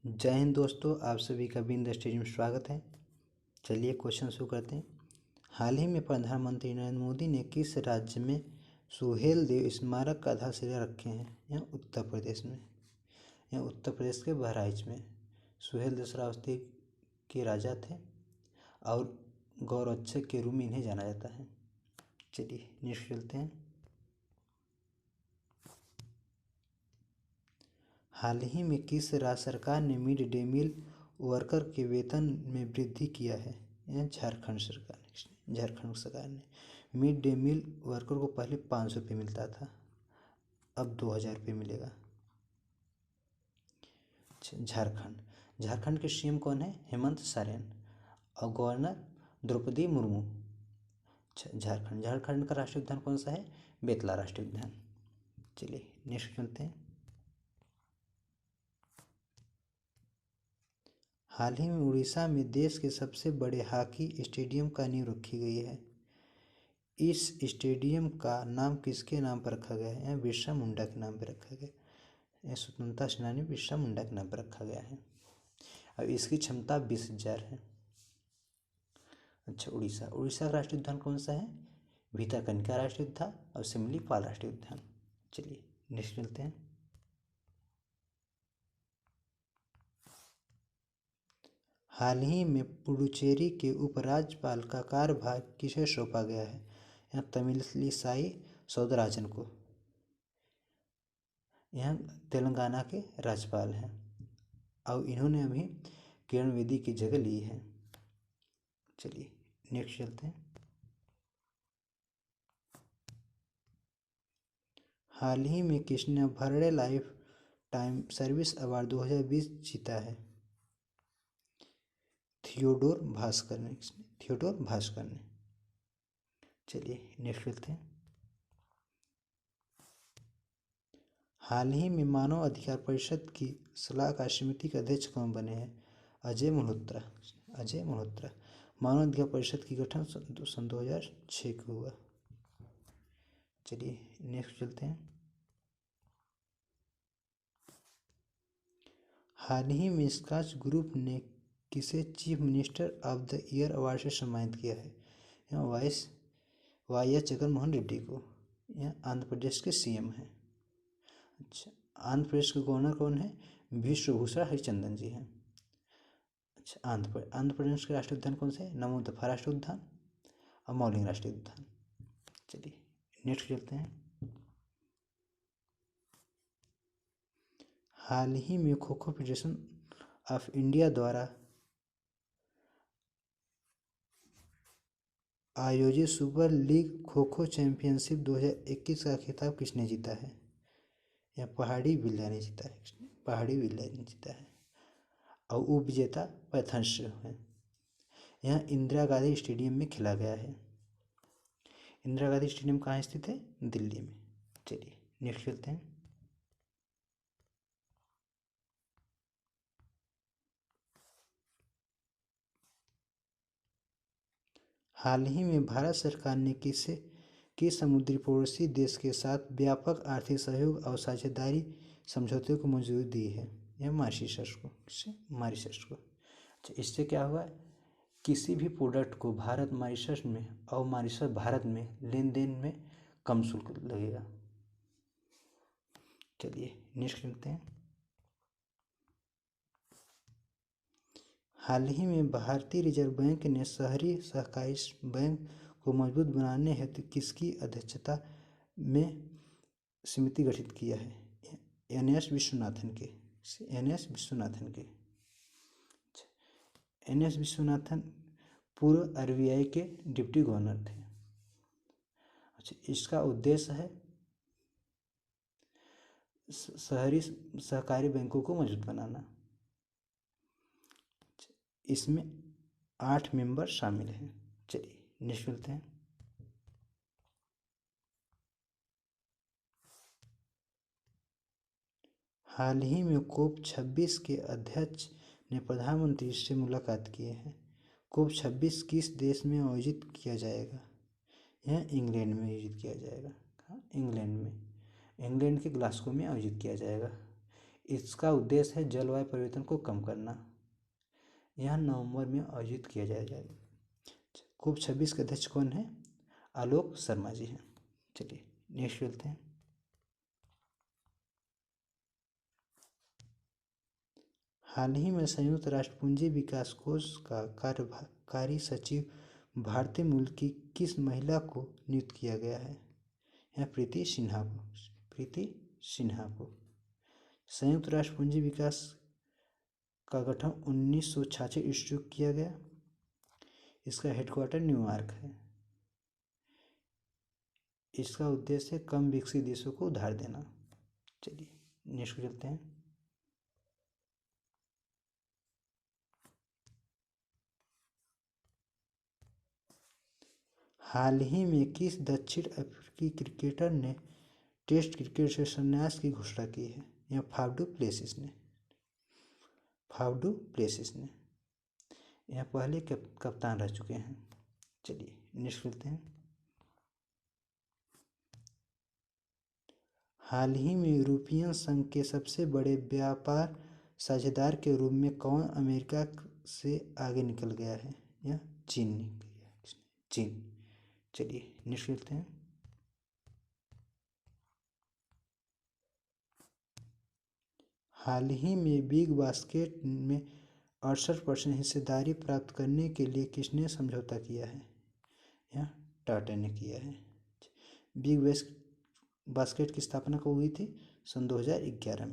जय हिंद दोस्तों, आप सभी का बिंद स्टडी में स्वागत है। चलिए क्वेश्चन शुरू करते हैं। हाल ही में प्रधानमंत्री नरेंद्र मोदी ने किस राज्य में सुहेल देव स्मारक का आधारशिला रखे हैं? यह उत्तर प्रदेश में। यह उत्तर प्रदेश के बहराइच में। सुहेल देव श्रावस्ती के राजा थे और गौरक्षक के रूप में इन्हें जाना जाता है। चलिए नेक्स्ट चलते हैं। हाल ही में किस राज्य सरकार ने मिड डे मील वर्कर के वेतन में वृद्धि किया है? यह झारखंड सरकार ने। झारखंड सरकार ने मिड डे मील वर्कर को पहले 500 रुपये मिलता था, अब 2000 रुपये मिलेगा। झारखंड। झारखंड के सीएम कौन है? हेमंत सोरेन। और गवर्नर द्रौपदी मुर्मू। झारखंड। झारखंड का राष्ट्रीय उद्यान कौन सा है? बेतला राष्ट्रीय उद्यान। चलिए नेक्स्ट चलते हैं। हाल ही में उड़ीसा में देश के सबसे बड़े हॉकी स्टेडियम का नींव रखी गई है। इस स्टेडियम का नाम किसके नाम पर रखा गया है? यह बिरसा मुंडा के नाम पर रखा गया। यह स्वतंत्रता सेनानी बिरसा मुंडा के नाम पर रखा गया है। अब इसकी क्षमता 20,000 है। अच्छा, उड़ीसा। उड़ीसा का राष्ट्रीय उद्यान कौन सा है? भितरकनिका राष्ट्रीय उद्यान और सिमलीपाल राष्ट्रीय उद्यान। चलिए नेक्स्ट चलते हैं। हाल ही में पुडुचेरी के उपराज्यपाल का कार्यभार किसे सौंपा गया है? यह तमिलिसाई सौंदरराजन को। यह तेलंगाना के राज्यपाल हैं और इन्होंने अभी किरण बेदी की जगह ली है। चलिए नेक्स्ट चलते हैं। हाल ही में किसने world life time service award 2020 जीता है? थियोडोर भास्कर ने। थियोडोर भास्कर ने। चलिए नेक्स्ट चलते हैं। हाल ही में मानव अधिकार परिषद की सलाहकार समिति के अध्यक्ष कौन बने हैं? अजय मल्होत्रा। अजय मल्होत्रा। मानव अधिकार परिषद की गठन सन 2006 को हुआ। चलिए नेक्स्ट चलते हैं। हाल ही में स्कॉच ग्रुप ने किसे chief minister of the year award से सम्मानित किया है? यह वाई एस जगनमोहन रेड्डी को। यह आंध्र प्रदेश के सीएम हैं। अच्छा, आंध्र प्रदेश के गवर्नर कौन है? विश्वभूषण हरिचंदन जी हैं। अच्छा, आंध्र प्रदेश के राष्ट्रीय उद्यान कौन से है? नमो दफा राष्ट्रीय उद्यान और मौलिंग राष्ट्रीय उद्यान। चलिए नेक्स्ट चलते हैं। हाल ही में kho kho federation of India द्वारा आयोजित super league kho kho championship 2021 का खिताब किसने जीता है? यह पहाड़ी विल्या ने जीता है। पहाड़ी विल्या ने जीता है और उपविजेता पैथर्स है। यह इंदिरा गांधी स्टेडियम में खेला गया है। इंदिरा गांधी स्टेडियम कहाँ स्थित है? दिल्ली में। चलिए नेक्स्ट चलते हैं। हाल ही में भारत सरकार ने किस समुद्री पड़ोसी देश के साथ व्यापक आर्थिक सहयोग और साझेदारी समझौते को मंजूरी दी है? यह मॉरिशस को। किससे? मॉरिशस को। अच्छा, इससे क्या हुआ? किसी भी प्रोडक्ट को भारत मॉरिशस में और मॉरिशस भारत में लेन देन में कम शुल्क लगेगा। चलिए नेक्स्ट चलते हैं। हाल ही में भारतीय रिजर्व बैंक ने शहरी सहकारी बैंक को मजबूत बनाने हेतु किसकी अध्यक्षता में समिति गठित किया है? एन.एस. विश्वनाथन के। एन.एस. विश्वनाथन के। एन.एस. विश्वनाथन पूर्व आरबीआई के डिप्टी गवर्नर थे। अच्छा, इसका उद्देश्य है शहरी सहकारी बैंकों को मजबूत बनाना। इसमें 8 मेंबर शामिल हैं। चलिए नेक्स्ट चलते हैं। हाल ही में कोप 26 के अध्यक्ष ने प्रधानमंत्री से मुलाकात की है। कोप 26 किस देश में आयोजित किया जाएगा? यह इंग्लैंड में आयोजित किया जाएगा। हाँ, इंग्लैंड में। इंग्लैंड के ग्लासगो में आयोजित किया जाएगा। इसका उद्देश्य है जलवायु परिवर्तन को कम करना। यह नवंबर में आयोजित किया जाएगा। COP26 के अध्यक्ष कौन है? आलोक शर्मा जी हैं। चलिए नेक्स्ट चलते हैं। हाल ही में संयुक्त राष्ट्र पूंजी विकास कोष का कार्यकारी सचिव भारतीय मूल की किस महिला को नियुक्त किया गया है? यह प्रीति सिन्हा को। प्रीति सिन्हा को। संयुक्त राष्ट्र पूंजी विकास का गठन 1966 ईस्वी को किया गया। इसका हेडक्वार्टर न्यूयॉर्क है। इसका उद्देश्य है कम विकसित देशों को उधार देना। चलिए नेक्स्ट को चलते हैं। हाल ही में किस दक्षिण अफ्रीकी क्रिकेटर ने टेस्ट क्रिकेट से संन्यास की घोषणा की है? यह फाफ डू प्लेसिस ने। फाफ डू प्लेसिस ने। यह पहले कप्तान रह चुके हैं। चलिए नेक्स्ट करते हैं। हाल ही में यूरोपियन संघ के सबसे बड़े व्यापार साझेदार के रूप में कौन अमेरिका से आगे निकल गया है? यह चीन निकल गया। चीन। चलिए नेक्स्ट करते हैं। हाल ही में बिग बास्केट में 68% हिस्सेदारी प्राप्त करने के लिए किसने समझौता किया है? यह टाटा ने किया है। बिग बास्केट की स्थापना कब हुई थी? सन 2011 में।